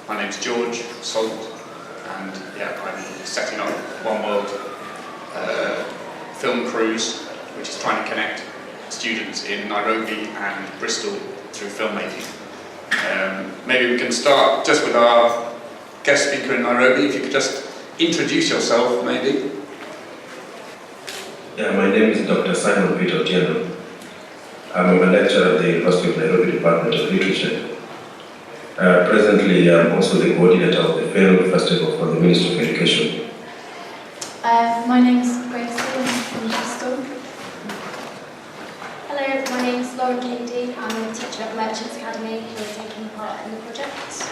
My name's George Salt, and I'm setting up One World film cruise, which is trying to connect students in Nairobi and Bristol through filmmaking. Maybe we can start just with our guest speaker in Nairobi. If you could just introduce yourself, maybe. Yeah, my name is Dr. Simon Peter Otieno. I'm a lecturer at the University of Nairobi Department of Literature. Presently, I'm also the coordinator of the Film Festival for the Ministry of Education. My name is Grace from Bristol. Hello, my name is Lauren Kennedy. I'm a teacher at Merchants Academy who are taking part in the project.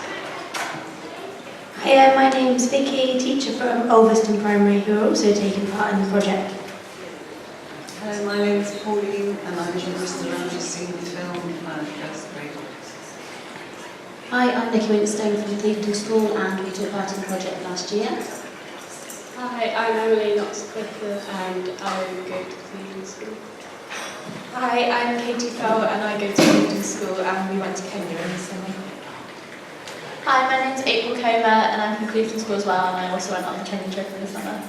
Hiya, my name is Vicky, teacher from Ulverston Primary who are also taking part in the project. Hello, my name is Pauline and I'm in Bristol Rangers Senior Film first grade. Hi, I'm Nikki Winstone from Clevedon School and we took part in the project last year. Hi, I'm Emily Knox-Clifford and I go to Clevedon School. Hi, I'm Katie Fell and I go to Clevedon School and we went to Kenya in the summer. Hi, my name's April Comer and I'm from Clevedon School as well, and I also went on the Kenya trip in the summer.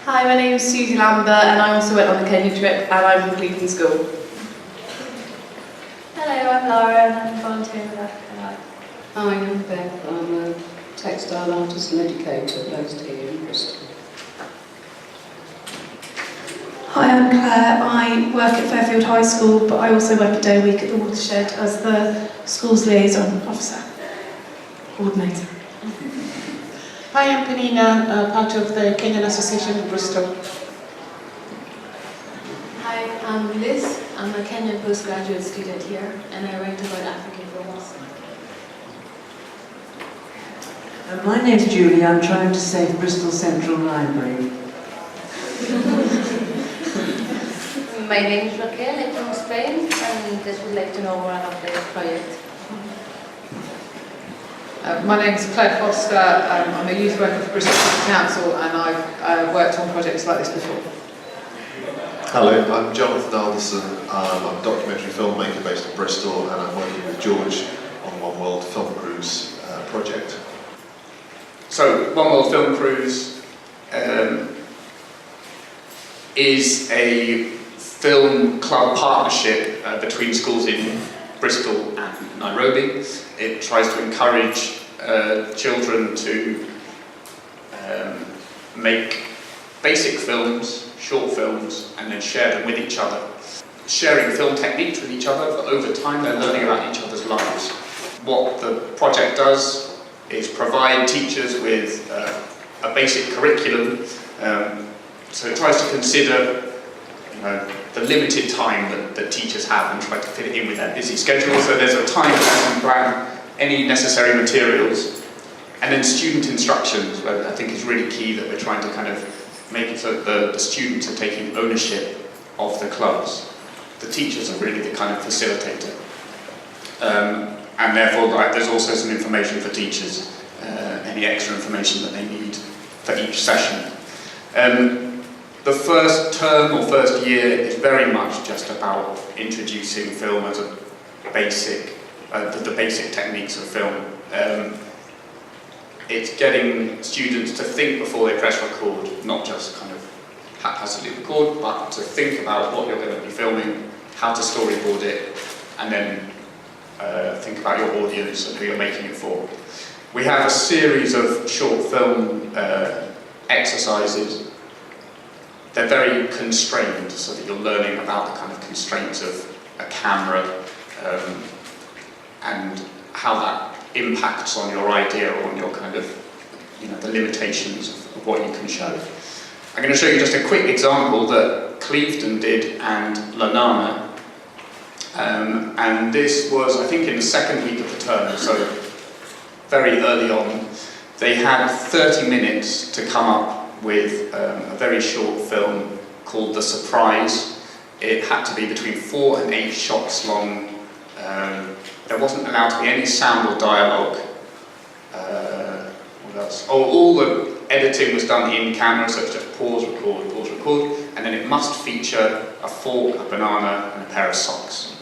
Hi, my name is Susie Lambert and I also went on the Kenya trip and I'm from Clevedon School. Hello, I'm Laura and I'm volunteering with African Life. Hi, I'm Beth. I'm a textile artist and educator based here in Bristol. Hi, I'm Claire. I work at Fairfield High School, but I also work a day a week at the Watershed as the school's liaison officer, coordinator. Hi, I'm Penina, part of the Kenyan Association of Bristol. Hi, I'm Liz. I'm a Kenyan postgraduate student here and I write about African films. My name's Julie. I'm trying to save Bristol Central Library. My name is Raquel. I'm from Spain and just would like to know more about the project. My name is Claire Foster. I'm a youth worker for Bristol City Council and I've worked on projects like this before. Hello, I'm Jonathan Alderson. I'm a documentary filmmaker based in Bristol and I'm working with George on One World Film Cruise project. So, One World Film Cruise is a film club partnership between schools in Bristol and Nairobi. It tries to encourage children to make basic films, short films, and then share them with each other. Sharing film techniques with each other, but over time they're learning about each other's lives. What the project does is provide teachers with a basic curriculum. So it tries to consider the limited time that teachers have and try to fit it in with their busy schedule. So there's a time lesson plan, any necessary materials, and then student instructions, where I think is really key that we're trying to kind of make it so that the students are taking ownership of the clubs. The teachers are really the kind of facilitator. And therefore there's also some information for teachers, any extra information that they need for each session. The first term or first year is very much just about introducing film as a basic, the basic techniques of film. It's getting students to think before they press record, not just kind of haphazardly record, but to think about what you're going to be filming, how to storyboard it, and then think about your audience and who you're making it for. We have a series of short film exercises. They're very constrained, so that you're learning about the kind of constraints of a camera and how that impacts on your idea or on your kind of, the limitations of what you can show. I'm going to show you just a quick example that Clevedon did and Lanana. And this was, I think, in the second week of the term, so very early on. They had 30 minutes to come up with a very short film called The Surprise. It had to be between 4 and 8 shots long. There wasn't allowed to be any sound or dialogue. What else? Oh, all the editing was done in camera, so it's just pause, record, and then it must feature a fork, a banana, and a pair of socks.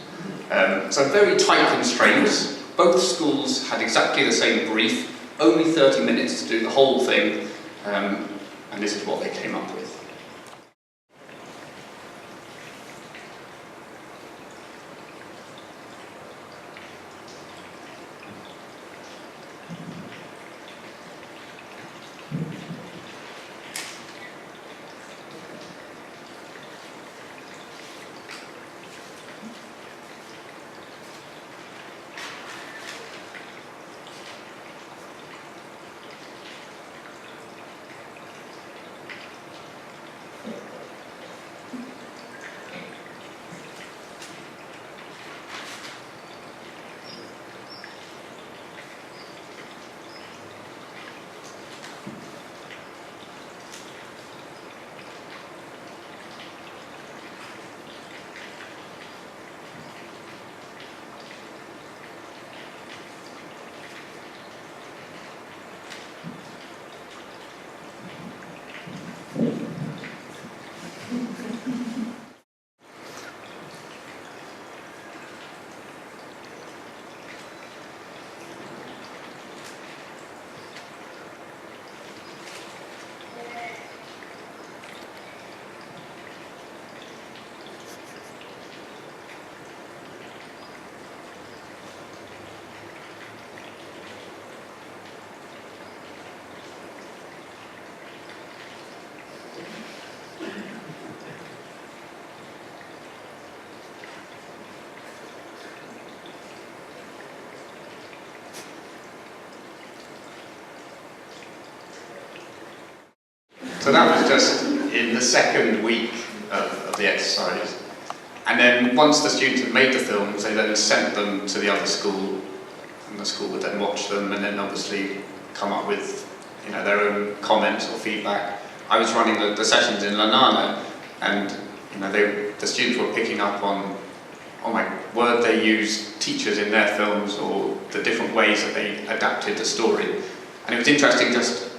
So very tight constraints, both schools had exactly the same brief, only 30 minutes to do the whole thing, and this is what they came up with. So that was just in the second week of the exercise. And then once the students had made the films, they then sent them to the other school, and the school would then watch them and then obviously come up with, you know, their own comments or feedback. I was running the sessions in Lanana, and you know, the students were picking up on, oh my word, they used teachers in their films, or the different ways that they adapted the story. And it was interesting, just,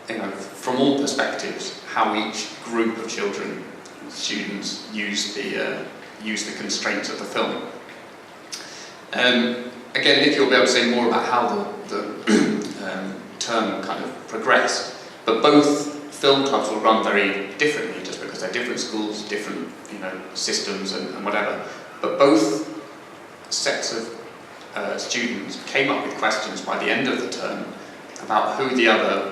you know, from all perspectives, how each group of children, students, used the constraints of the film. Again, Nick will be able to say more about how the term kind of progressed, but both film clubs will run very differently, just because they're different schools, different, you know, systems and whatever. But both sets of students came up with questions by the end of the term about who the other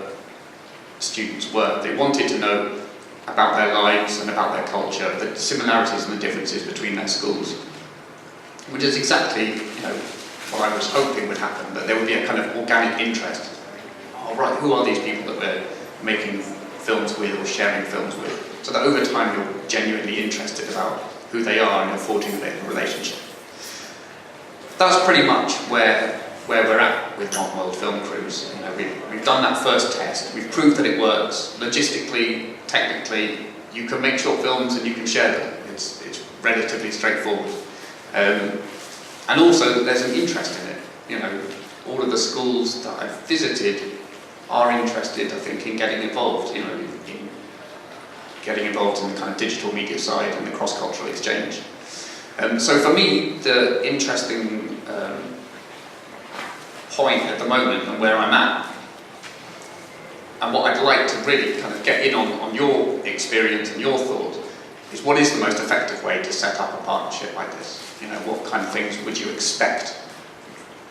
students were. They wanted to know about their lives and about their culture, the similarities and the differences between their schools, which is exactly, you know, what I was hoping would happen, that there would be a kind of organic interest. Oh right, who are these people that we're making films with or sharing films with? So that over time you're genuinely interested about who they are and you're forging a relationship. That's pretty much where we're at with One World Film Cruise. You know, we've done that first test, we've proved that it works. Logistically, technically, you can make short films and you can share them. It's relatively straightforward. And also, there's an interest in it. You know, all of the schools that I've visited are interested, I think, in getting involved, you know, in getting involved in the kind of digital media side and the cross-cultural exchange. So for me, the interesting point at the moment and where I'm at, and what I'd like to really kind of get in on your experience and your thoughts, is what is the most effective way to set up a partnership like this? You know, what kind of things would you expect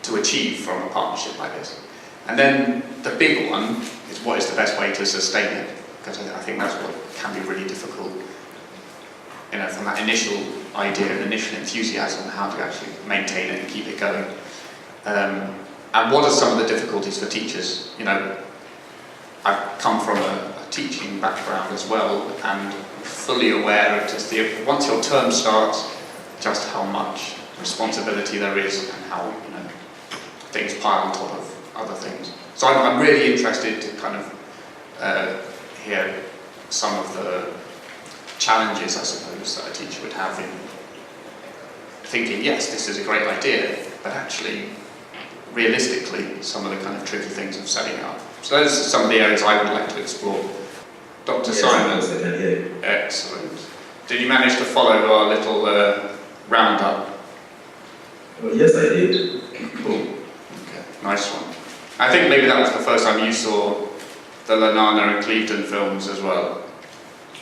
to achieve from a partnership like this? And then the big one is, what is the best way to sustain it? Because I think that's what can be really difficult. You know, from that initial idea and initial enthusiasm, how to actually maintain it and keep it going. And what are some of the difficulties for teachers? You know, I've come from a teaching background as well, and fully aware of just once your term starts, just how much responsibility there is and how, you know, things pile on top of other things. So I'm really interested to kind of hear some of the challenges, I suppose, that a teacher would have in thinking, yes, this is a great idea, but actually, realistically, some of the kind of tricky things of setting it up. So those are some of the areas I would like to explore. Dr. Yes, Simon, excellent. Did you manage to follow our little roundup? Well, yes, I did. Cool. Nice one. I think maybe that was the first time you saw the Lanana and Clevedon films as well.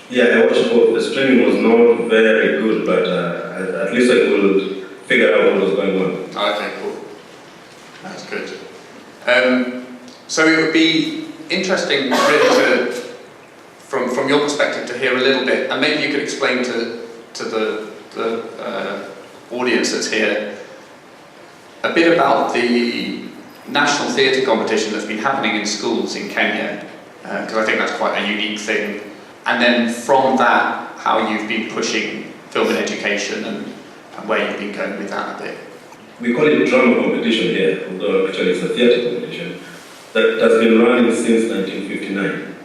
Yeah, I watched both. The streaming was not very good, but at least I could figure out what was going on. Okay, cool. That's good. So it would be interesting really from your perspective to hear a little bit, and maybe you could explain to the audience that's here a bit about the national theatre competition that's been happening in schools in Kenya, because I think that's quite a unique thing. And then from that, how you've been pushing film in education and where you've been going with that a bit. We call it drama competition here, although actually it's a theatre competition that has been running since 1959.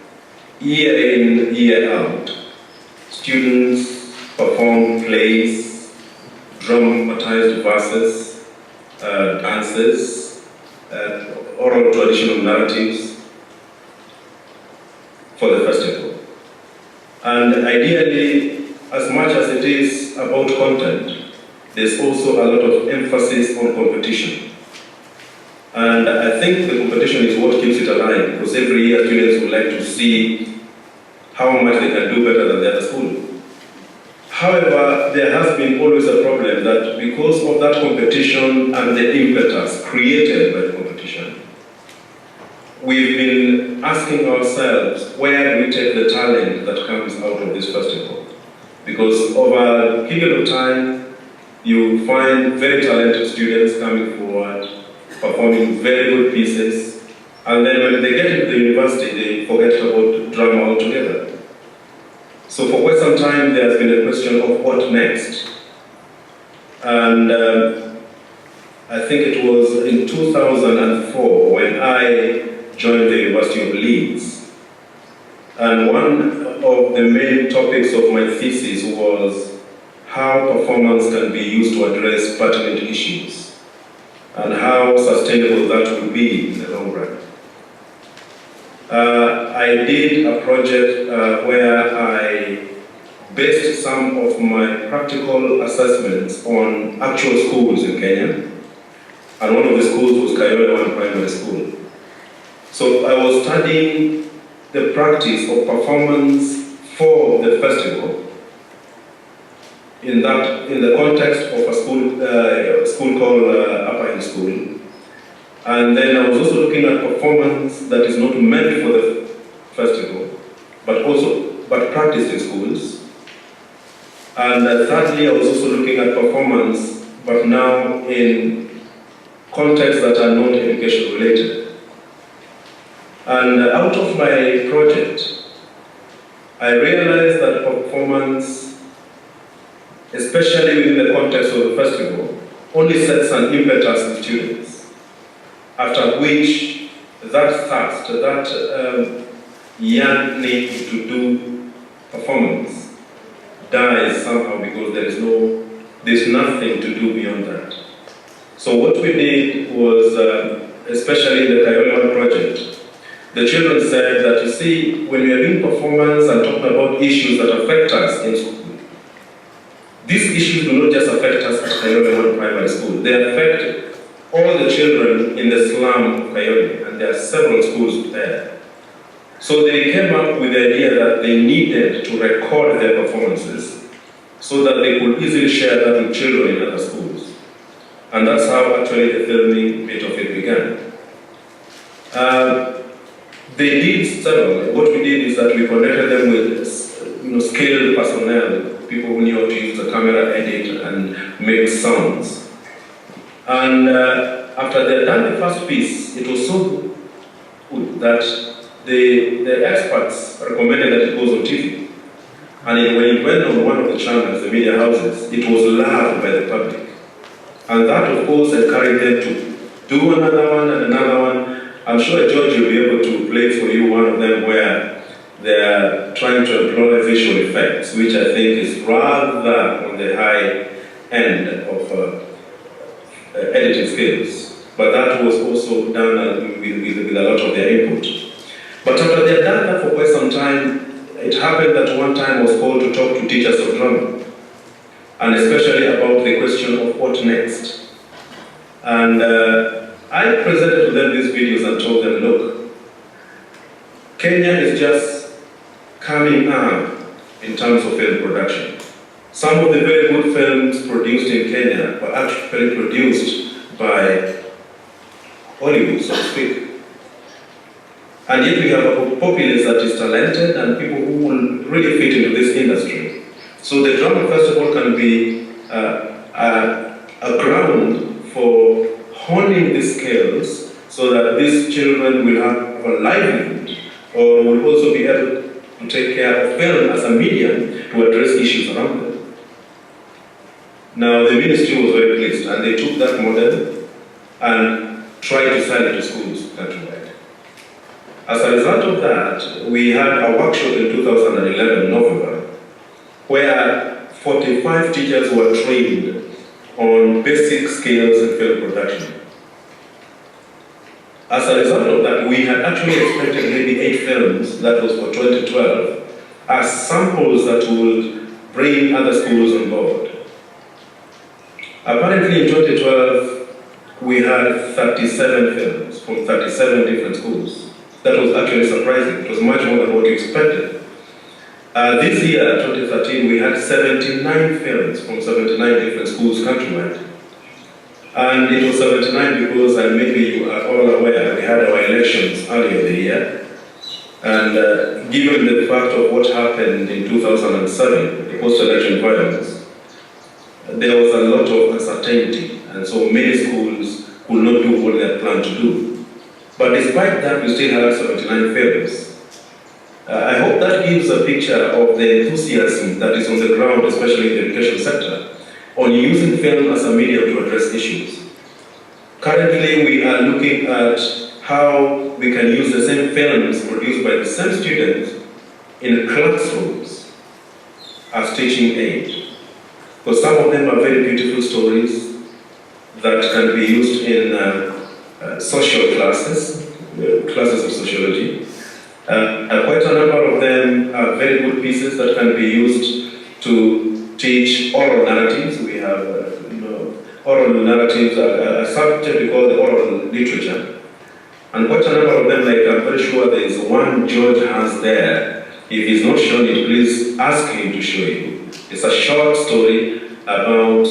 Year in, year out, students perform plays, dramatized verses, dances, oral traditional narratives for the festival. And ideally, as much as it is about content, there's also a lot of emphasis on competition. And I think the competition is what keeps it alive, because every year students would like to see how much they can do better than the other school. However, there has been always a problem that because of that competition and the impetus created by the competition, we've been asking ourselves, where do we take the talent that comes out of this festival? Because over a period of time, you find very talented students coming forward, performing very good pieces, and then when they get into the university, they forget about drama altogether. So for quite some time, there has been a question of what next. And I think it was in 2004 when I joined the University of Leeds. And one of the main topics of my thesis was how performance can be used to address pertinent issues and how sustainable that will be in the long run. I did a project where I based some of my practical assessments on actual schools in Kenya, and one of the schools was Kayole One Primary School. So I was studying the practice of performance for the festival in the context of a school called Upper Hill School. And then I was also looking at performance that is not meant for the festival, but practiced in schools. And thirdly, I was also looking at performance, but now in contexts that are not education related. And out of my project, I realized that performance, especially within the context of the festival, only sets an impetus in students. After which, that thirst, that yearning to do performance dies somehow because there's nothing to do beyond that. So what we did was, especially in the Kayole project, the children said that, you see, when we are doing performance and talking about issues that affect us in school, these issues do not just affect us at Kayole Primary School, they affect all the children in the slum of Kayole, and there are several schools there. So they came up with the idea that they needed to record their performances so that they could easily share that with children in other schools. And that's how actually the filming bit of it began. They did several. What we did is that we connected them with skilled personnel, people who knew how to use the camera, edit, and make sounds. And after they had done the first piece, it was so good that the experts recommended that it goes on TV. And when it went on one of the channels, the media houses, it was loved by the public. And that, of course, encouraged them to do another one and another one. I'm sure George will be able to play for you one of them where they're trying to employ visual effects, which I think is rather on the high end of editing skills. But that was also done with a lot of their input. But after they had done that for quite some time, it happened that one time I was called to talk to teachers of drama, and especially about the question of what next. And I presented to them these videos and told them, look, Kenya is just coming up in terms of film production. Some of the very good films produced in Kenya were actually produced by Hollywood, so to speak. And yet we have a populace that is talented and people who will really fit into this industry. So the drama festival can be a ground for honing the skills so that these children will have a livelihood or will also be able to take care of film as a medium to address issues around them. Now the ministry was very pleased and they took that model and tried to sell it to schools countrywide. As a result of that, we had a workshop in 2011, November, where 45 teachers were trained on basic skills in film production. As a result of that, we had actually expected maybe 8 films, that was for 2012, as samples that would bring other schools on board. Apparently in 2012, we had 37 films from 37 different schools. That was actually surprising. It was much more than what we expected. This year, 2013, we had 79 films from 79 different schools countrywide. And it was 79 because, and maybe you are all aware, we had our elections earlier in the year. And given the fact of what happened in 2007, the post-election violence, there was a lot of uncertainty. And so many schools could not do what they had planned to do. But despite that, we still had 79 films. I hope that gives a picture of the enthusiasm that is on the ground, especially in the education sector, on using film as a medium to address issues. Currently, we are looking at how we can use the same films produced by the same students in classrooms as teaching aid. Because some of them are very beautiful stories that can be used in social classes, classes of sociology. Quite a number of them are very good pieces that can be used to teach oral narratives. We have oral narratives, a subject we call the oral literature. And quite a number of them, like I'm very sure there is one George has there. If he's not shown it, please ask him to show you. It's a short story about,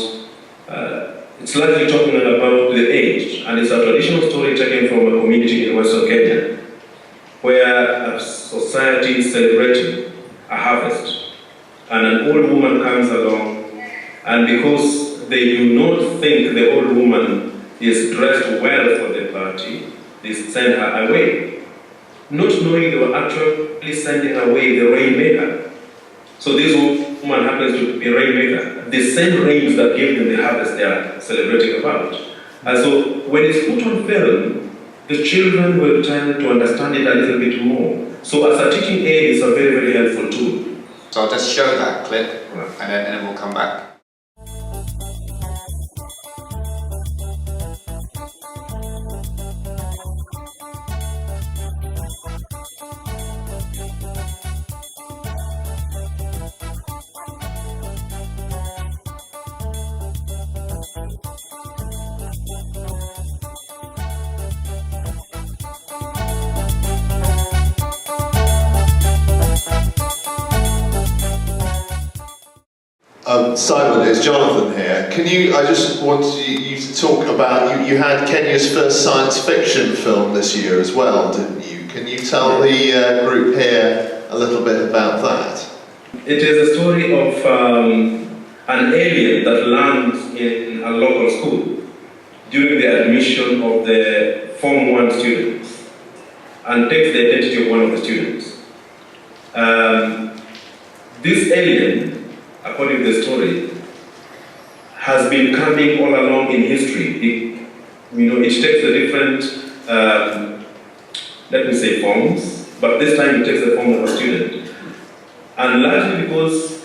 it's largely talking about the age, and it's a traditional story taken from a community in Western Kenya, where a society is celebrating a harvest, and an old woman comes along, and because they do not think the old woman is dressed well for the party, they send her away, not knowing they were actually sending away the rainmaker. So this woman happens to be a rainmaker, the same rains that gave them the harvest they are celebrating about. And so when it's put on film, the children will tend to understand it a little bit more. So as a teaching aid, it's a very, very helpful tool. So I'll just show that clip, and then we'll come back. Simon, it's Jonathan here. I just want you to talk about, you had Kenya's first science fiction film this year as well, didn't you? Can you tell the group here a little bit about that? It is a story of an alien that lands in a local school during the admission of the Form 1 students and takes the identity of one of the students. This alien, according to the story, has been coming all along in history. It takes the different, let me say, forms, but this time it takes the form of a student. And largely because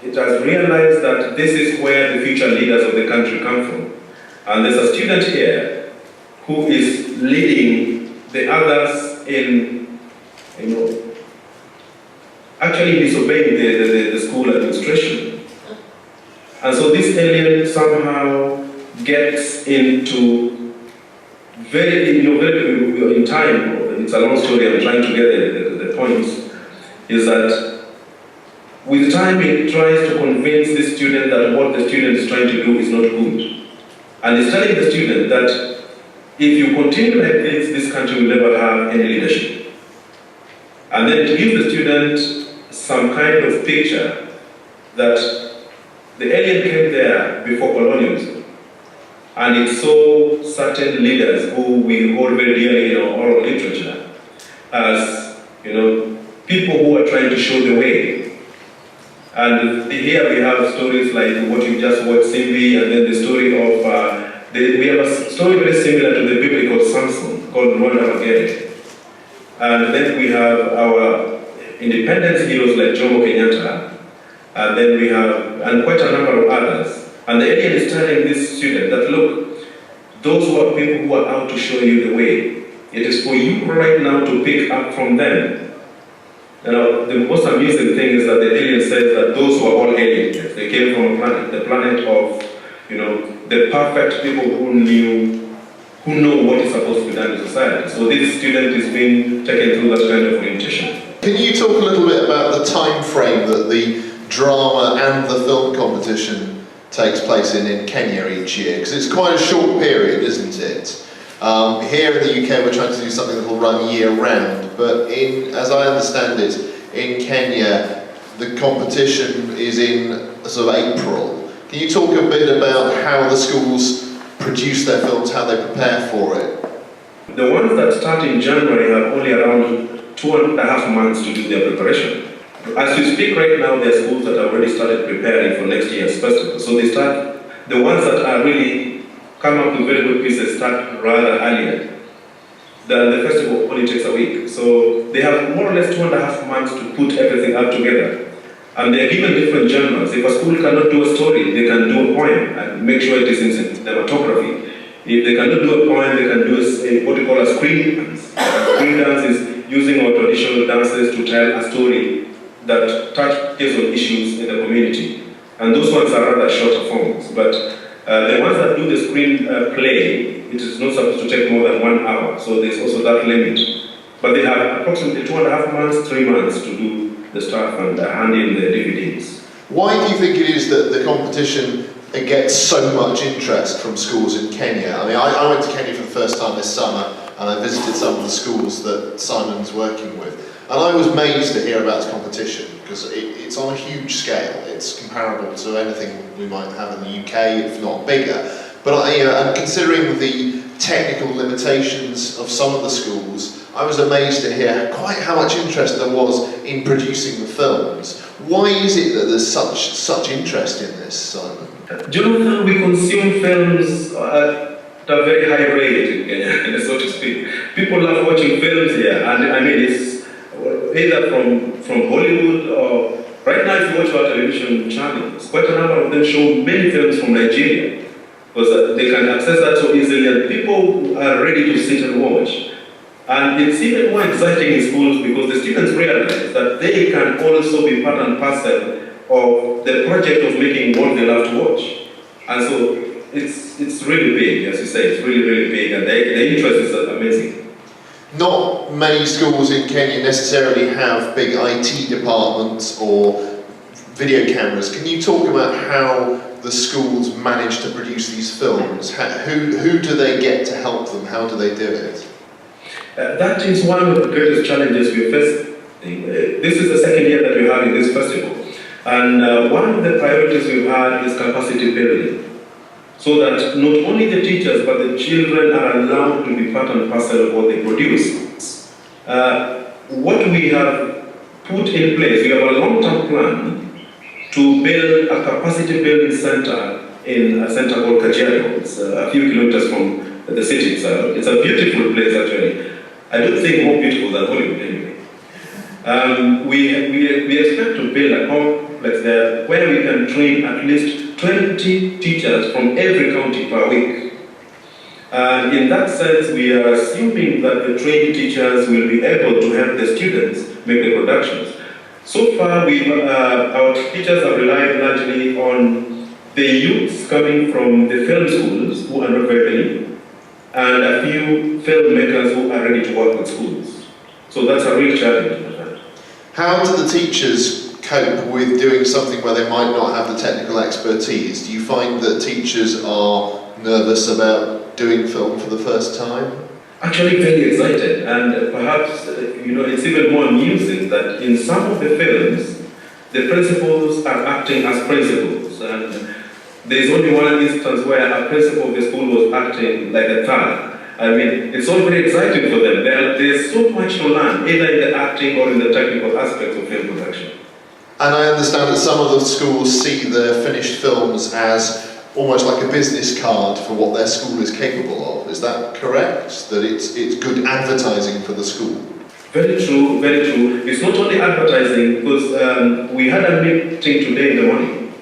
it has realized that this is where the future leaders of the country come from. And there's a student here who is leading the others in, actually disobeying the school administration. And so this alien somehow gets into very in time, it's a long story, I'm trying to get the points, is that with time it tries to convince the student that what the student is trying to do is not good. And it's telling the student that if you continue like this country will never have any leadership. And then it gives the student some kind of picture that the alien came there before colonialism. And it saw certain leaders who we hold very dearly in our oral literature as, people who are trying to show the way. And here we have stories like what you just watched, Simbi, and then the story of, we have a story very similar to the biblical Samson called Rwanda Magere. And then we have our independence heroes like Jomo Kenyatta, and then we have, and quite a number of others. And the alien is telling this student that, look, those who are people who are out to show you the way, it is for you right now to pick up from them. The most amusing thing is that the alien says that those who are all aliens, they came from a planet, the planet of, the perfect people who know what is supposed to be done in society. So this student is being taken through that kind of orientation. Can you talk a little bit about the time frame that the drama and the film competition takes place in Kenya each year? Because it's quite a short period, isn't it? Here in the UK we're trying to do something that will run year round, but as I understand it, in Kenya the competition is in sort of April. Can you talk a bit about how the schools produce their films, how they prepare for it? The ones that start in January have only around 2.5 months to do their preparation. As you speak right now, there are schools that have already started preparing for next year's festival. So they start, the ones that are really come up with very good pieces start rather earlier. The festival only takes a week. So they have more or less 2.5 months to put everything up together. And they are given different genres. If a school cannot do a story, they can do a poem and make sure it is in cinematography. If they cannot do a poem, they can do what we call a screen dance. A screen dance is using our traditional dances to tell a story that touches on issues in the community. And those ones are rather shorter forms. But the ones that do the screen play, it is not supposed to take more than 1 hour. So there's also that limit. But they have approximately 2.5 months, 3 months to do the stuff and hand in the DVDs. Why do you think it is that the competition gets so much interest from schools in Kenya? I mean, I went to Kenya for the first time this summer and I visited some of the schools that Simon's working with. And I was amazed to hear about this competition because it's on a huge scale. It's comparable to anything we might have in the UK, if not bigger. But and considering the technical limitations of some of the schools, I was amazed to hear quite how much interest there was in producing the films. Why is it that there's such interest in this, Simon? Do you know how we consume films at a very high rate in Kenya, so to speak? People love watching films here, and I mean it's either from Hollywood or right now if you watch our television channels, quite a number of them show many films from Nigeria because they can access that so easily and people are ready to sit and watch. And it's even more exciting in schools because the students realize that they can also be part and parcel of the project of making what they love to watch. And so it's really big, as you say, it's really, really big, and the interest is amazing. Not many schools in Kenya necessarily have big IT departments or video cameras. Can you talk about how the schools manage to produce these films? Who do they get to help them? How do they do it? That is one of the greatest challenges we face. This is the second year that we're having this festival. And one of the priorities we've had is capacity building. So that not only the teachers, but the children are allowed to be part and parcel of what they produce. What we have put in place, we have a long-term plan to build a capacity building center in a center called Kajiado. It's a few kilometers from the city. It's a beautiful place actually. I don't think more beautiful than Hollywood anyway. We expect to build a complex there where we can train at least 20 teachers from every county per week. And in that sense, we are assuming that the trained teachers will be able to help the students make the productions. So far, our teachers have relied largely on the youths coming from the film schools, who are not very many, and a few filmmakers who are ready to work with schools. So that's a real challenge. How do the teachers cope with doing something where they might not have the technical expertise? Do you find that teachers are nervous about doing film for the first time? Actually very excited, and perhaps it's even more amusing that in some of the films the principals are acting as principals, and there's only one instance where a principal of the school was acting like a third. I mean, it's all very exciting for them. There's so much to learn, either in the acting or in the technical aspects of film production. And I understand that some of the schools see the finished films as almost like a business card for what their school is capable of. Is that correct? That it's good advertising for the school? Very true, very true. It's not only advertising, because we had a meeting today in the morning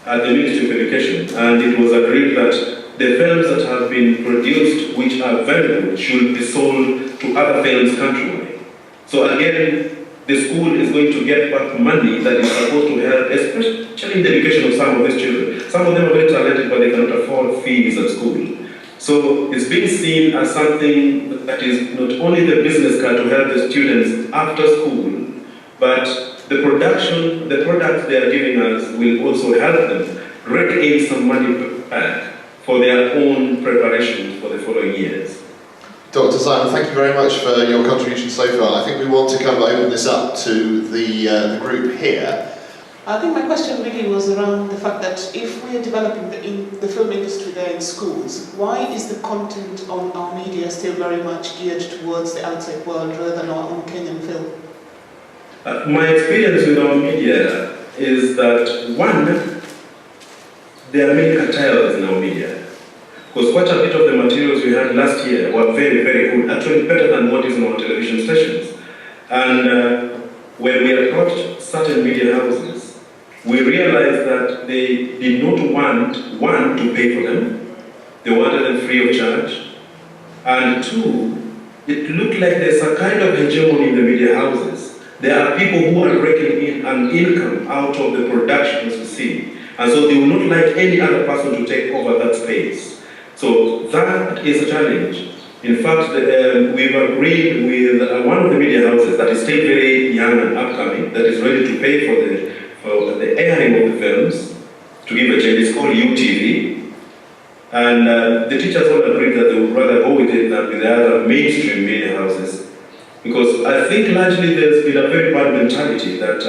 at the Ministry of Education, and it was agreed that the films that have been produced, which are very good, should be sold to other films countrywide. So again, the school is going to get back money that is supposed to help, especially in the education of some of these children. Some of them are very talented, but they cannot afford fees at school. So it's being seen as something that is not only the business card to help the students after school, but the production, the products they are giving us will also help them rake in some money back for their own preparation for the following years. Dr. Simon, thank you very much for your contribution so far. I think we want to open this up to the group here. I think my question really was around the fact that if we are developing the film industry there in schools, why is the content on our media still very much geared towards the outside world rather than our own Kenyan film? My experience with our media is that, one, there are many curtails in our media. Because quite a bit of the materials we had last year were very, very good, actually better than what is on our television stations. And when we approached certain media houses, we realized that they did not want, one, to pay for them. They wanted them free of charge. And two, it looked like there's a kind of hegemony in the media houses. There are people who are raking in an income out of the productions we see. And so they will not like any other person to take over that space. So that is a challenge. In fact, we've agreed with one of the media houses that is still very young and upcoming, that is ready to pay for the airing of the films, to give a change. It's called UTV. And the teachers all agreed that they would rather go with it than with the other mainstream media houses. Because I think largely there's been a very bad mentality that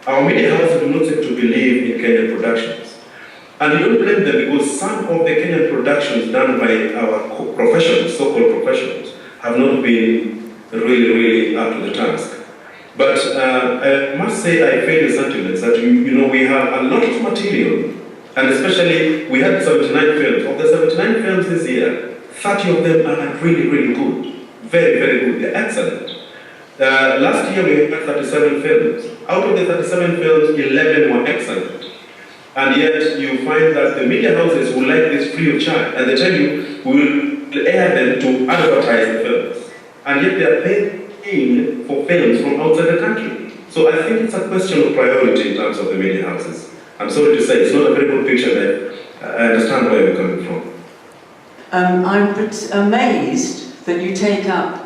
our media houses do not seem to believe in Kenyan productions. And you don't blame them, because some of the Kenyan productions done by our professionals, so-called professionals, have not been really up to the task. But I must say I feel the sentiments that we have a lot of material, and especially we had 79 films. Of the 79 films this year, 30 of them are really good. Very good, they're excellent. Last year we had 37 films. Out of the 37 films, 11 were excellent. And yet you find that the media houses will like this free of charge, and they tell you we will air them to advertise the films. And yet they are paying for films from outside the country. So I think it's a question of priority in terms of the media houses. I'm sorry to say, it's not a very good picture, but I understand where you're coming from. I'm amazed that you take up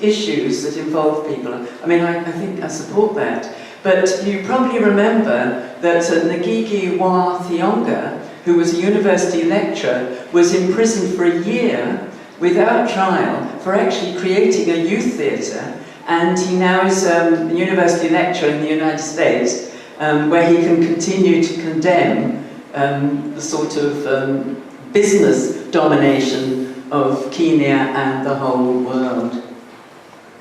issues that involve people. I mean, I think I support that. But you probably remember that Ngigi wa Thiong'o, who was a university lecturer, was imprisoned for a year without trial for actually creating a youth theatre, and he now is a university lecturer in the United States, where he can continue to condemn the sort of business domination of Kenya and the whole world.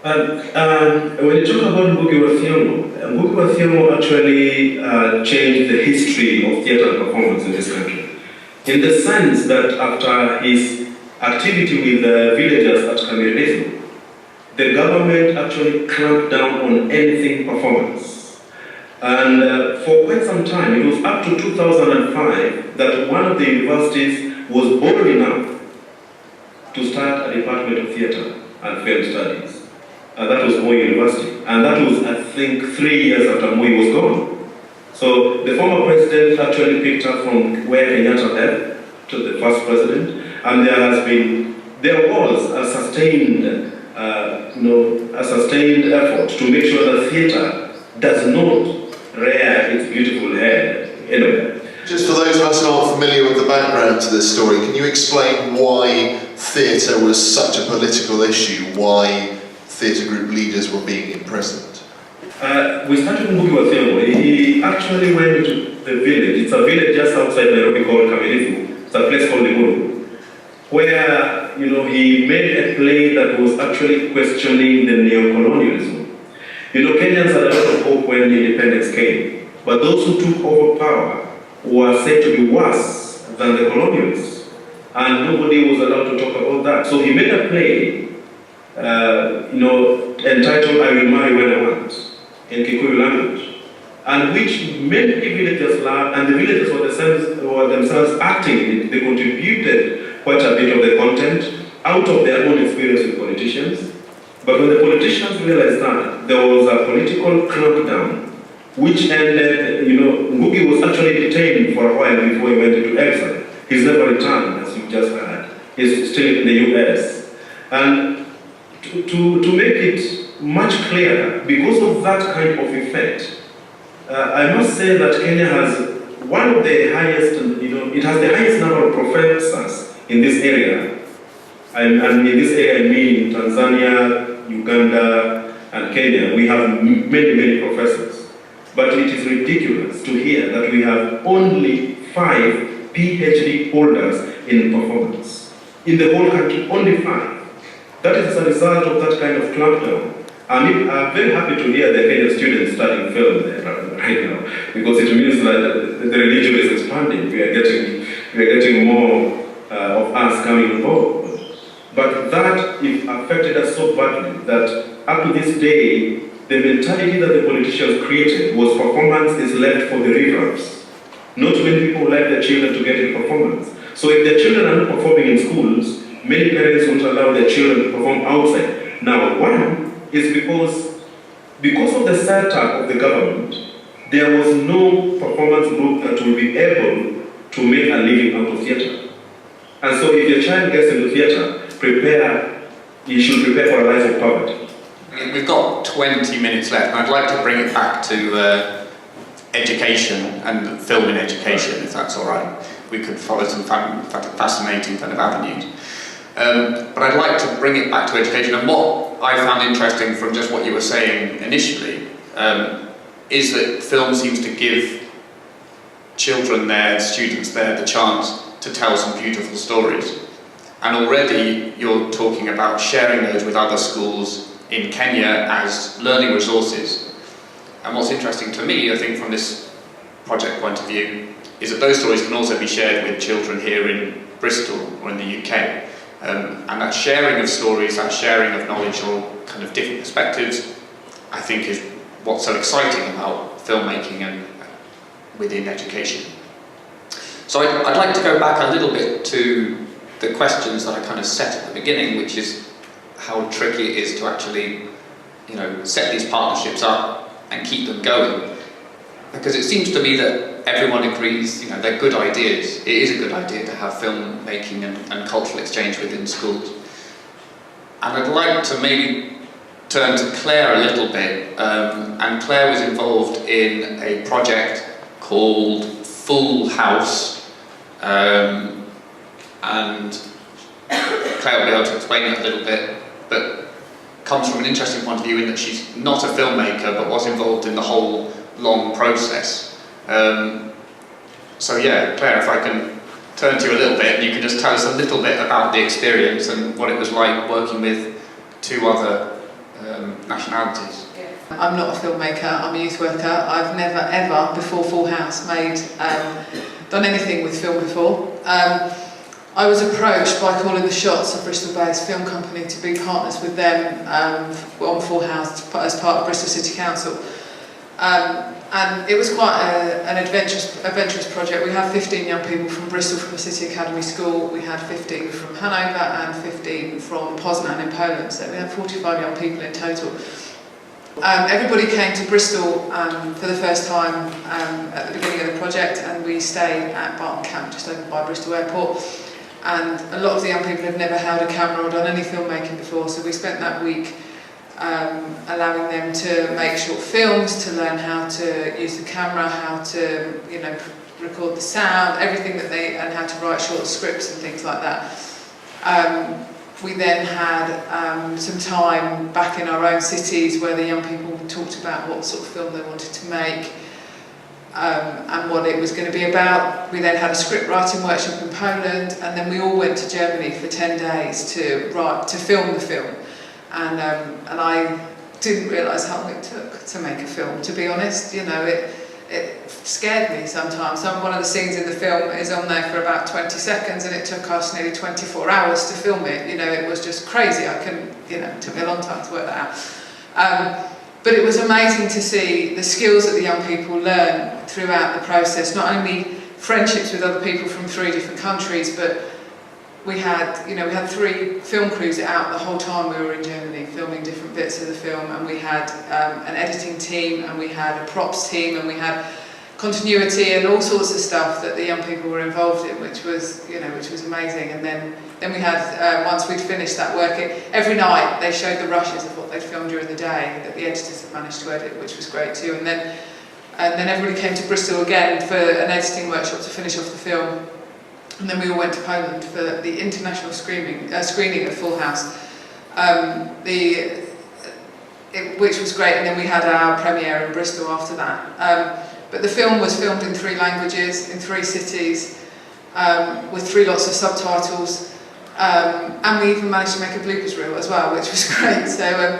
When you talk about Ngugi wa Thiong'o actually changed the history of theatre and performance in this country, in the sense that after his activity with the villagers at Kamirideso, the government actually clamped down on anything performance. And for quite some time, it was up to 2005 that one of the universities was bold enough to start a department of theatre and film studies. And that was Moi University. And that was, I think, 3 years after Moi was gone. So the former president actually picked up from where Kenyatta left to the first president, and there has been there was a sustained, a sustained effort to make sure that theatre does not rear its beautiful head anywhere. Just for those of us who aren't familiar with the background to this story, can you explain why theatre was such a political issue, why theatre group leaders were being imprisoned? We started Ngugi wa Thiong'o. He actually went to the village. It's a village just outside Nairobi called Kamilifu. It's a place called Limuru, where he made a play that was actually questioning the neo-colonialism. Kenyans had a lot of hope when independence came, but those who took over power were said to be worse than the colonialists, and nobody was allowed to talk about that. So he made a play, entitled "I Will Marry When I Want" in Kikuyu language, and which many villagers loved, and the villagers were themselves acting in it. They contributed quite a bit of the content out of their own experience with politicians. But when the politicians realized that there was a political crackdown, which ended, Ngugi was actually detained for a while before he went into exile. He's never returned, as you just heard. He's still in the US. And to make it much clearer, because of that kind of effect, I must say that Kenya has one of the highest, it has the highest number of professors in this area. And in this area, I mean Tanzania, Uganda, and Kenya. We have many professors. But it is ridiculous to hear that we have only 5 PhD holders in performance. In the whole country, only 5. That is as a result of that kind of clampdown. I'm very happy to hear the Kenyan students studying film there right now, because it means that the religion is expanding. We are getting more of us coming on board. But that it affected us so badly that up to this day, the mentality that the politicians created was performance is left for the reruns. Not many people like their children to get in performance. So if their children are not performing in schools, many parents won't allow their children to perform outside. Now, one is because of the setup of the government, there was no performance group that will be able to make a living out of theatre. And so if your child gets into theatre, you should prepare for a life of poverty. We've got 20 minutes left, and I'd like to bring it back to education and film in education, if that's all right. We could follow some fascinating kind of avenues. But I'd like to bring it back to education, and what I found interesting from just what you were saying initially is that film seems to give children there, students there, the chance to tell some beautiful stories. And already you're talking about sharing those with other schools in Kenya as learning resources. And what's interesting to me, I think from this project point of view, is that those stories can also be shared with children here in Bristol or in the UK. And that sharing of stories, that sharing of knowledge or kind of different perspectives, I think is what's so exciting about filmmaking and within education. So I'd like to go back a little bit to the questions that I kind of set at the beginning, which is how tricky it is to actually, set these partnerships up and keep them going. Because it seems to me that everyone agrees, they're good ideas. It is a good idea to have filmmaking and cultural exchange within schools. And I'd like to maybe turn to Claire a little bit. And Claire was involved in a project called Full House. And Claire will be able to explain it a little bit, but comes from an interesting point of view in that she's not a filmmaker, but was involved in the whole long process. So yeah, Claire, if I can turn to you a little bit, and you can just tell us a little bit about the experience and what it was like working with 2 other nationalities. I'm not a filmmaker, I'm a youth worker. I've never ever, before Full House, done anything with film before. I was approached by Calling the Shots, a Bristol-based film company, to be partners with them on Full House as part of Bristol City Council. And it was quite an adventurous project. We had 15 young people from Bristol from the City Academy School. We had 15 from Hanover and 15 from Poznan in Poland. So we had 45 young people in total. Everybody came to Bristol for the first time at the beginning of the project, and we stayed at Barton Camp, just over by Bristol Airport. and a lot of the young people had never held a camera or done any filmmaking before, so we spent that week allowing them to make short films, to learn how to use the camera, how to, you know, record the sound, everything that they, and how to write short scripts and things like that. We then had some time back in our own cities where the young people talked about what sort of film they wanted to make and what it was going to be about. We then had a script writing workshop in Poland, and then we all went to Germany for 10 days to film the film. And I didn't realise how long it took to make a film, to be honest. You know, it scared me sometimes. One of the scenes in the film is on there for about 20 seconds, and it took us nearly 24 hours to film it. You know, it was just crazy. I couldn't, you know, it took me a long time to work that out. But it was amazing to see the skills that the young people learn throughout the process, not only friendships with other people from 3 different countries, but we had 3 film crews out the whole time we were in Germany filming different bits of the film, and we had an editing team, and we had a props team, and we had continuity and all sorts of stuff that the young people were involved in, which was amazing. And then we had, once we'd finished that work, every night they showed the rushes of what they'd filmed during the day that the editors had managed to edit, which was great too. And then everybody came to Bristol again for an editing workshop to finish off the film. And then we all went to Poland for the international screening of Full House, which was great. And then we had our premiere in Bristol after that. But the film was filmed in 3 languages, in 3 cities, with 3 lots of subtitles. And we even managed to make a bloopers reel as well, which was great. So,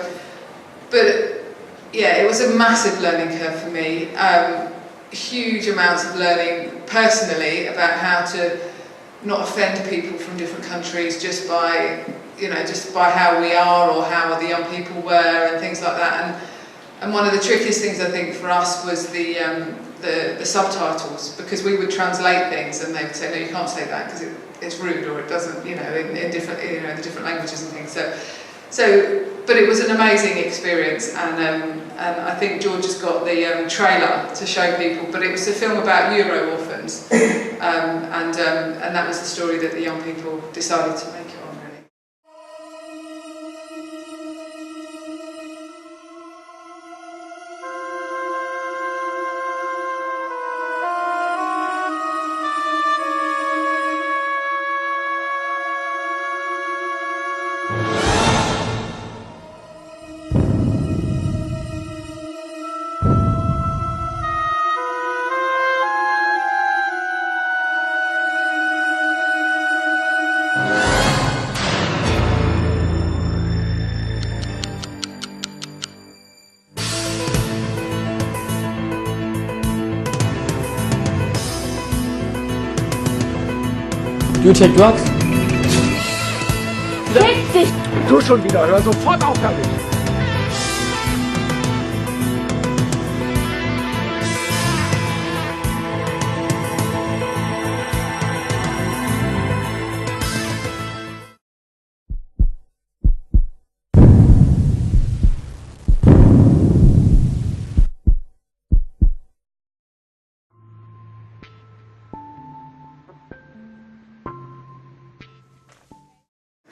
but yeah, it was a massive learning curve for me. Huge amounts of learning personally about how to not offend people from different countries just by how we are or how the young people were and things like that. And one of the trickiest things I think for us was the subtitles, because we would translate things and they would say, no, you can't say that because it's rude, or it doesn't, in different, the different languages and things. So, but it was an amazing experience, and I think George has got the trailer to show people. But it was a film about Euro orphans, and that was the story that the young people decided to make it on. Really. Do you take drugs? Setz dich! Du schon wieder, hör sofort auf damit!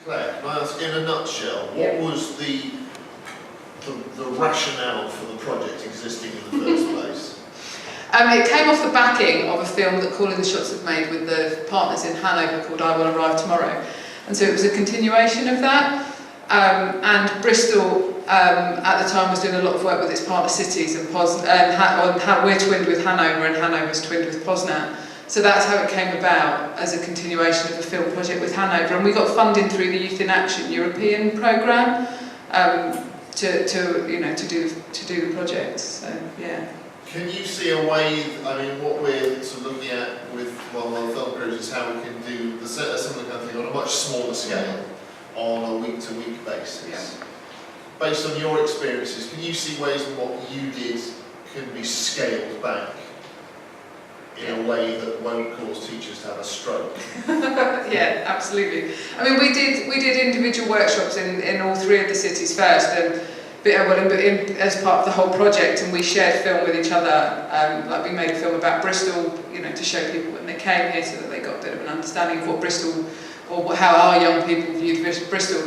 Claire, can I ask in a nutshell, what was the rationale for the project existing in the first place? It came off the backing of a film that Calling the Shots had made with the partners in Hanover called I Will Arrive Tomorrow. And so it was a continuation of that. And Bristol at the time was doing a lot of work with its partner cities, and we're twinned with Hanover, and Hanover's twinned with Poznan. So that's how it came about, as a continuation of a film project with Hanover. And we got funding through the Youth in Action European programme to do the project. So yeah. Can you see a way? I mean, what we're sort of looking at with the film crews is how we can do a similar kind of thing on a much smaller scale, on a week-to-week basis. Yeah. Based on your experiences, can you see ways in what you did can be scaled back in a way that won't cause teachers to have a stroke? Yeah, absolutely. I mean, we did individual workshops in all 3 of the cities first, and as part of the whole project, and we shared film with each other. Like we made a film about Bristol, to show people when they came here, so that they got a bit of an understanding of what Bristol or how our young people viewed Bristol.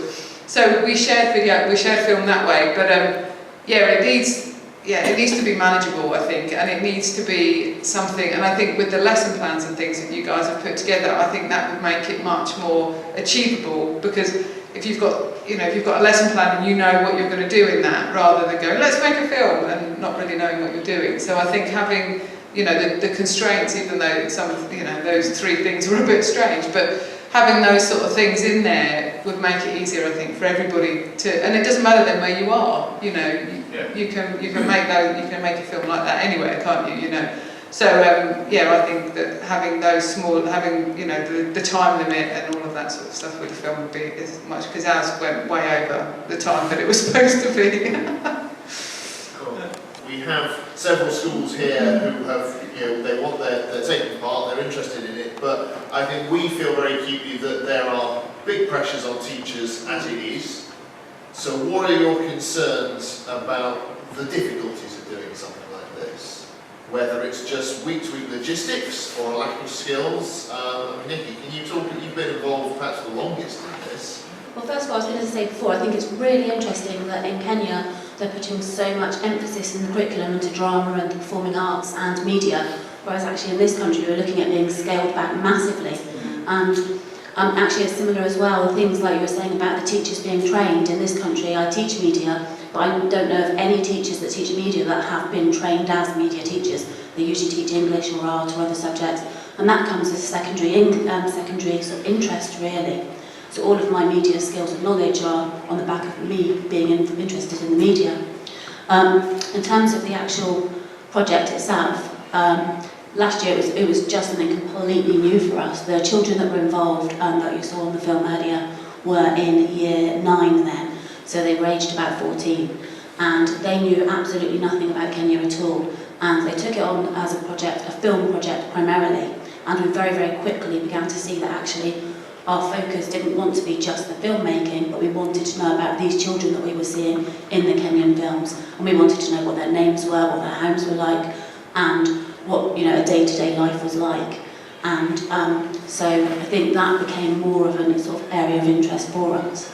So we shared film that way, but it needs to be manageable, I think, and it needs to be something, and I think with the lesson plans and things that you guys have put together, I think that would make it much more achievable, because if you've got a lesson plan and you know what you're going to do in that, rather than going, let's make a film, and not really knowing what you're doing. So I think having, the constraints, even though some of, those three things were a bit strange, but having those sort of things in there would make it easier, I think, for everybody to, and it doesn't matter then where you are, you can make a film like that anywhere, can't you, So I think that having those the time limit and all of that sort of stuff with the film would be as much, because ours went way over the time that it was supposed to be. Cool. We have several schools here who have, they're taking part, they're interested in it, but I think we feel very acutely that there are big pressures on teachers as it is. So what are your concerns about the difficulties of doing something like this? Whether it's just week-to-week logistics or a lack of skills. Nikki, can you talk, you've been involved perhaps the longest in this. Well, first of all, I was going to say before, I think it's really interesting that in Kenya they're putting so much emphasis in the curriculum into drama and performing arts and media, whereas actually in this country we're looking at being scaled back massively. And actually it's similar as well, things like you were saying about the teachers being trained. In this country I teach media, but I don't know of any teachers that teach media that have been trained as media teachers. They usually teach English or art or other subjects, and that comes as secondary sort of interest really. So all of my media skills and knowledge are on the back of me being interested in the media. In terms of the actual project itself, last year it was just something completely new for us. The children that were involved, that you saw on the film earlier, were in year 9 then, so they were aged about 14, and they knew absolutely nothing about Kenya at all, and they took it on as a project, a film project primarily, and we very, very quickly began to see that actually our focus didn't want to be just the filmmaking, but we wanted to know about these children that we were seeing in the Kenyan films, and we wanted to know what their names were, what their homes were like, and what a day-to-day life was like. And so I think that became more of a sort of area of interest for us.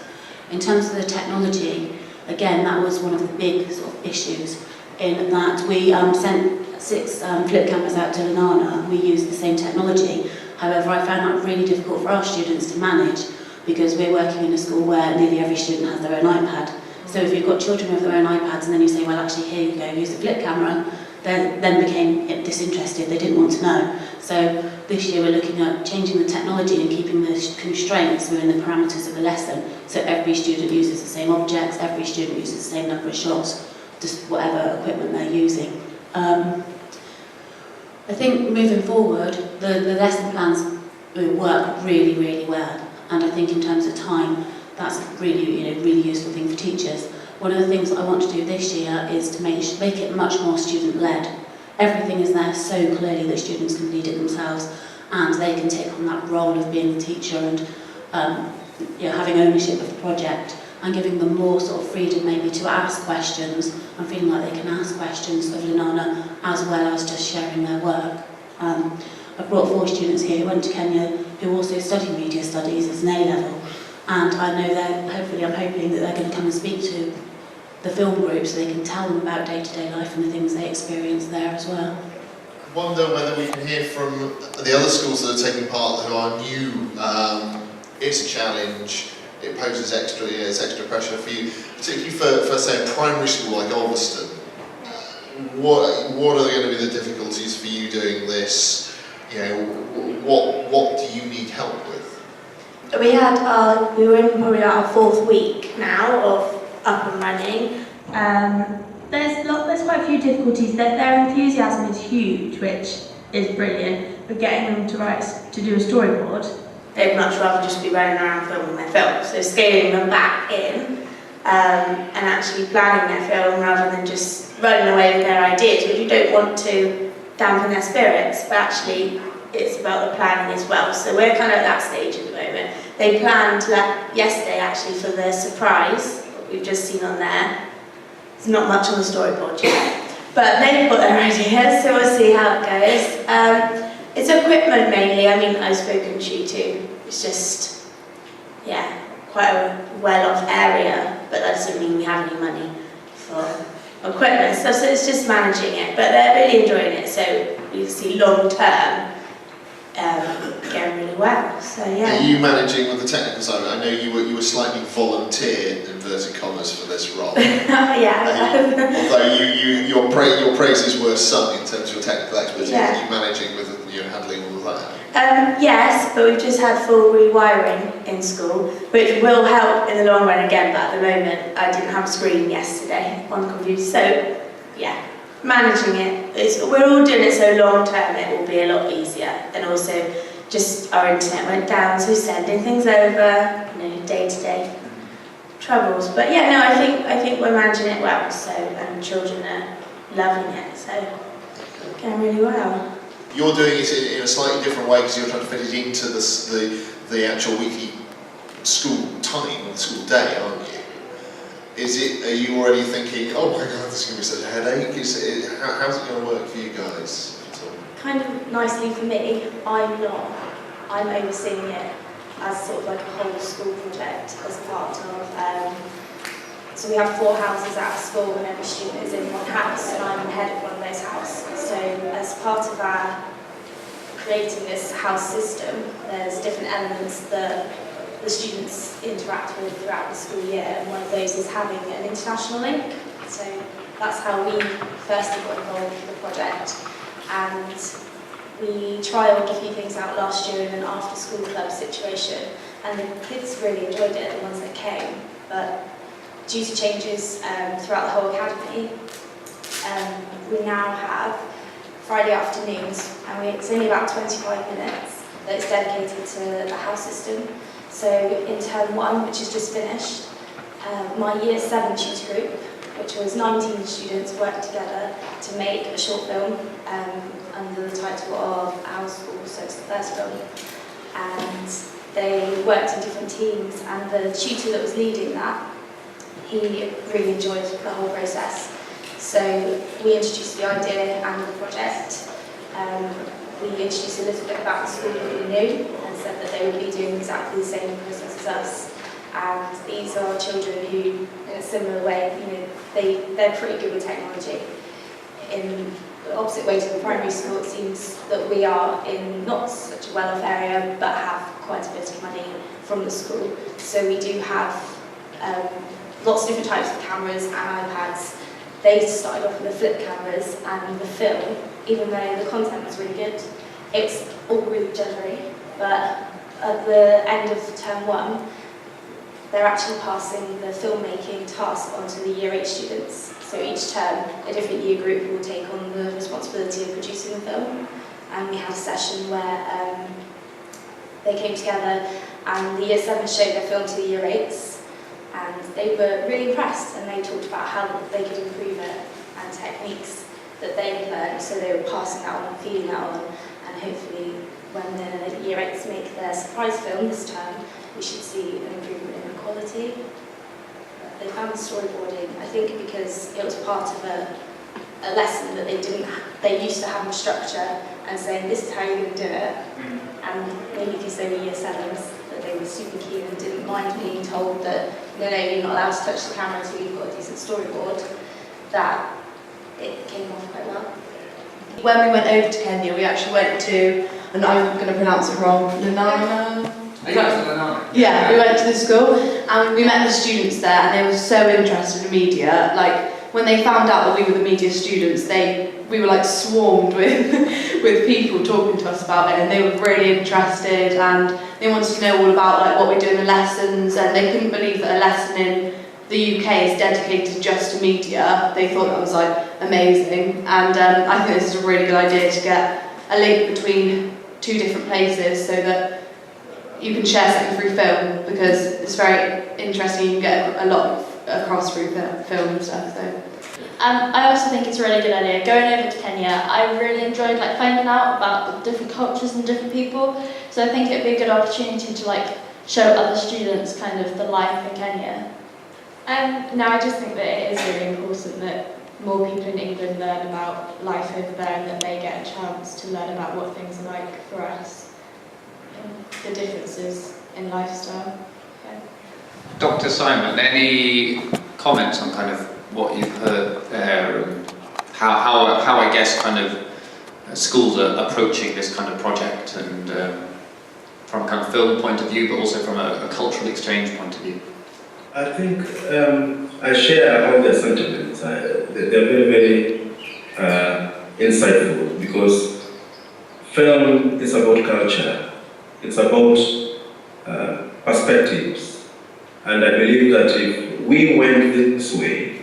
In terms of the technology, again, that was one of the big sort of issues, in that we sent 6 flip cameras out to Lunana, and we used the same technology. However, I found that really difficult for our students to manage, because we're working in a school where nearly every student has their own iPad. So if you've got children with their own iPads and then you say, well, actually, here you go, use the flip camera, they then became disinterested, they didn't want to know. So this year we're looking at changing the technology and keeping the constraints within the parameters of the lesson, so every student uses the same objects, every student uses the same number of shots, just whatever equipment they're using. I think moving forward, the lesson plans work really, really well, and I think in terms of time, that's a really, really useful thing for teachers. One of the things that I want to do this year is to make it much more student-led. Everything is there so clearly that students can lead it themselves, and they can take on that role of being the teacher and having ownership of the project, and giving them more sort of freedom maybe to ask questions and feeling like they can ask questions of Lunana as well as just sharing their work. I've brought 4 students here who went to Kenya who also study media studies as an A-level, and I know I'm hoping that they're going to come and speak to the film group so they can tell them about day-to-day life and the things they experience there as well. I wonder whether we can hear from the other schools that are taking part who are new. It's a challenge. It poses extra pressure for you, particularly for say a primary school like Ulverston. What are going to be the difficulties for you doing this? What do you need help with? We were in probably our 4th week now of up and running. There's quite a few difficulties. Their enthusiasm is huge, which is brilliant. But getting them to do a storyboard, they'd much rather just be running around filming their film. So scaling them back in and actually planning their film rather than just running away with their ideas, which you don't want to dampen their spirits, but actually it's about the planning as well. So we're kind of at that stage at the moment. They planned yesterday actually for the surprise that we've just seen on there. There's not much on the storyboard yet, but they've got their ideas, so we'll see how it goes. It's equipment mainly. I mean, I've spoken to you too. It's just quite a well-off area, but that doesn't mean we have any money for equipment. So it's just managing it, but they're really enjoying it. So you see long-term going really well. So yeah. Are you managing with the technical side? I know you were slightly volunteered inverted commas for this role. Although your praises were sung in terms of your technical expertise. Yeah. Are you managing with handling all of that? Yes, but we've just had full rewiring in school, which will help in the long run again, but at the moment I didn't have a screen yesterday on the computer, so yeah, managing it. We're all doing it so long term it will be a lot easier, and also just our internet went down, so sending things over, day to day troubles. But yeah, no, I think we're managing it well, so and children are loving it, so going really well. You're doing it in a slightly different way because you're trying to fit it into the actual weekly school time, or the school day, aren't you? Are you already thinking, oh my god, this is going to be such a headache? How's it going to work for you guys? Kind of nicely for me, I'm overseeing it as sort of like a whole school project as part of, so we have 4 houses at a school and every student is in one house, and I'm the head of one of those houses. So as part of our creating this house system, there's different elements that the students interact with throughout the school year, and one of those is having an international link. So that's how we first got involved with the project, and we trialled a few things out last year in an after-school club situation, and the kids really enjoyed it, the ones that came, but due to changes throughout the whole academy, we now have Friday afternoons, and it's only about 25 minutes that it's dedicated to the house system. So in term 1, which is just finished, my year 7 tutor group, which was 19 students, worked together to make a short film under the title of Our School, so it's the first film. And they worked in different teams, and the tutor that was leading that, he really enjoyed the whole process. So we introduced the idea and the project. We introduced a little bit about the school that we knew and said that they would be doing exactly the same process as us. And these are children who, in a similar way, they're pretty good with technology. In the opposite way to the primary school, it seems that we are in not such a well-off area, but have quite a bit of money from the school. So we do have lots of different types of cameras and iPads. They started off with the flip cameras, and the film, even though the content was really good, it's all really juddery. But at the end of term 1, they're actually passing the filmmaking task onto the year 8 students. So each term, a different year group will take on the responsibility of producing the film. And we had a session where they came together, and the year 7 showed their film to the year 8s. And they were really impressed, and they talked about how they could improve it and techniques that they had learned, so they were passing that on and feeding that on, and hopefully when the year 8s make their surprise film this term, we should see an improvement in the quality. They found the storyboarding, I think because it was part of a lesson that they used to have a structure and saying this is how you're going to do it, and maybe because they were year 7s, they were super keen and didn't mind being told that no, you're not allowed to touch the camera until you've got a decent storyboard, that it came off quite well. When we went over to Kenya, we actually went to, and I'm going to pronounce it wrong, Lenana? Yeah, we went to the school and we met the students there, and they were so interested in media. Like, when they found out that we were the media students, we were like swarmed with people talking to us about it, and they were really interested, and they wanted to know all about like what we do in the lessons, and they couldn't believe that a lesson in the UK is dedicated just to media. They thought that was like amazing, and I think this is a really good idea to get a link between 2 different places so that you can share something through film, because it's very interesting. You can get a lot across through film and stuff. So. I also think it's a really good idea. Going over to Kenya, I really enjoyed finding out about the different cultures and different people. So I think it'd be a good opportunity to show other students kind of the life in Kenya. No, I just think that it is really important that more people in England learn about life over there, and that they get a chance to learn about what things are like for us, the differences in lifestyle. Dr. Simon, any comments on kind of what you've heard there and how I guess kind of schools are approaching this kind of project and from a kind of film point of view, but also from a cultural exchange point of view? I think I share all their sentiments. They're very, very insightful because film is about culture. It's about perspectives. And I believe that if we went this way,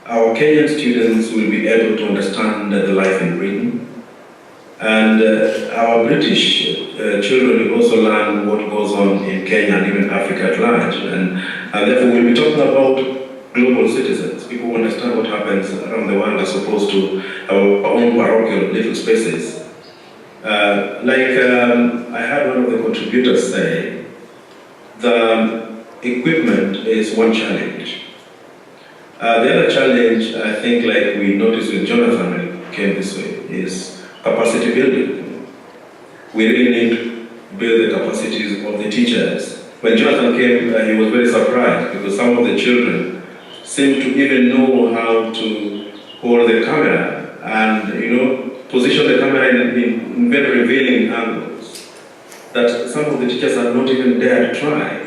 our Kenyan students will be able to understand the life in Britain. And our British children will also learn what goes on in Kenya and even Africa at large. And therefore we'll be talking about global citizens, people who understand what happens around the world as opposed to our own parochial little spaces. I had one of the contributors say, the equipment is one challenge. The other challenge, I think, like we noticed with Jonathan when he came this way, is capacity building. We really need to build the capacities of the teachers. When Jonathan came, he was very surprised because some of the children seemed to even know how to hold the camera and, position the camera in very revealing angles that some of the teachers are not even there to try.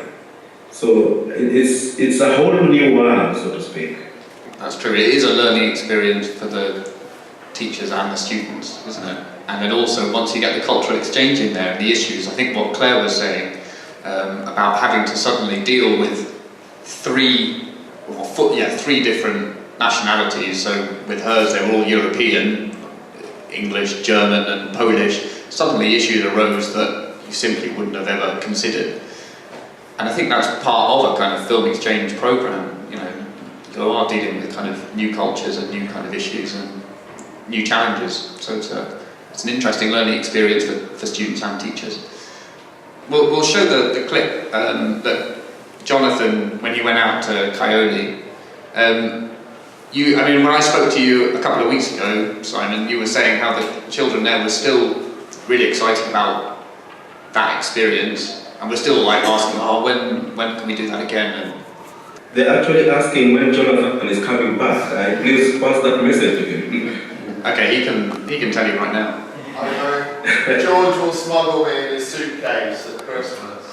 So it's a whole new world, so to speak. That's true. It is a learning experience for the teachers and the students, isn't it? And then also, once you get the cultural exchange in there and the issues, I think what Claire was saying about having to suddenly deal with three different nationalities. So with hers, they were all European, English, German and Polish. Suddenly issues arose that you simply wouldn't have ever considered. And I think that's part of a kind of film exchange program. You are dealing with kind of new cultures and new kind of issues and new challenges. So it's an interesting learning experience for students and teachers. We'll show the clip that Jonathan, when you went out to Coyote, when I spoke to you a couple of weeks ago, Simon, you were saying how the children there were still really excited about that experience, and we're still asking, when can we do that again? And they're actually asking when Jonathan is coming back. Please pass that message to him. Okay, he can tell you right now. I know. George will smuggle me in his suitcase at Christmas.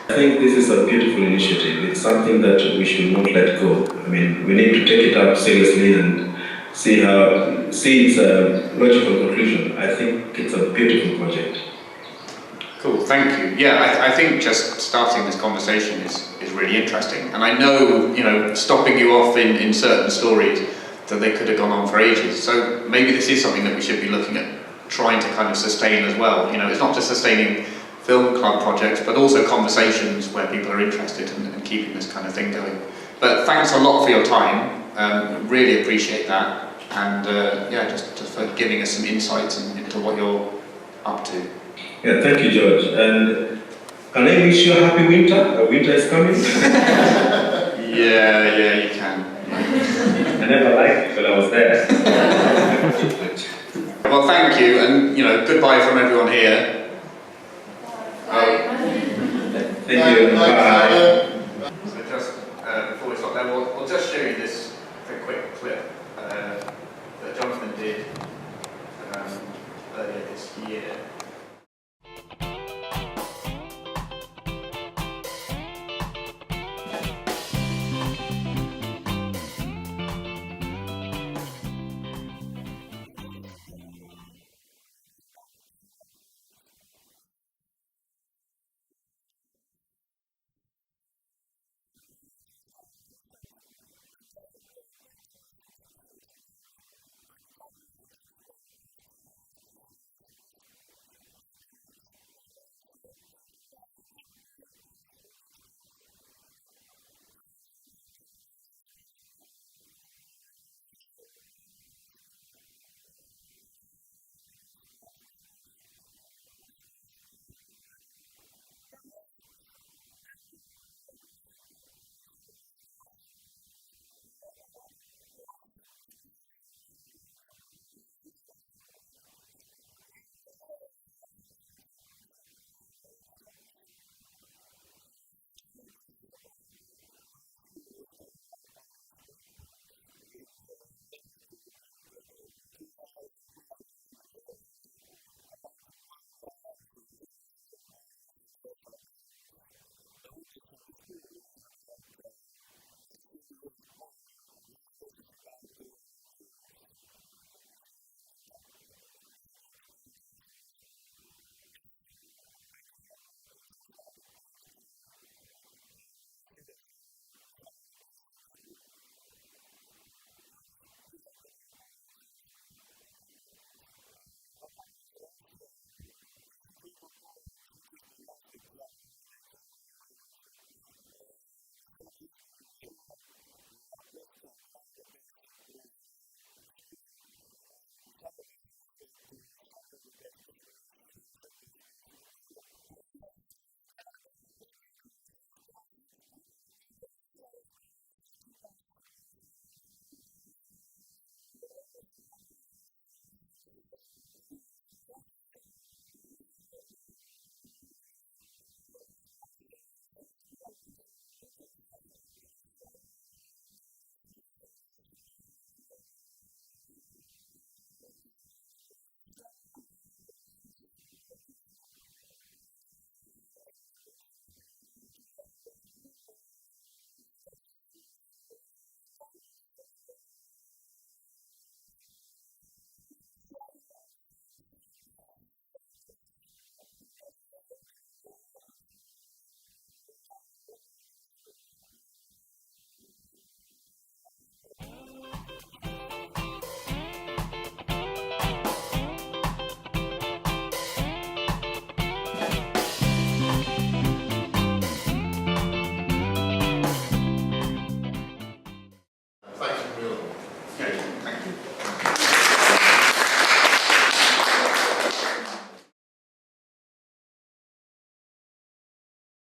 I think this is a beautiful initiative. It's something that we should not let go. We need to take it up seriously and see its logical conclusion. I think it's a beautiful project. Cool, thank you. Yeah, I think just starting this conversation is really interesting. And I know, stopping you off in certain stories, that they could have gone on for ages. So maybe this is something that we should be looking at trying to kind of sustain as well. It's not just sustaining film club projects, but also conversations where people are interested and keeping this kind of thing going. But thanks a lot for your time. Really appreciate that. And just for giving us some insights into what you're up to. Yeah, thank you, George. And can I wish you a happy winter? Winter is coming. Yeah, you can. I never liked it when I was there. Well, thank you, and goodbye from everyone here. Thank you. Bye. So just before we stop there, we'll just show you this quick clip that Jonathan did earlier this year.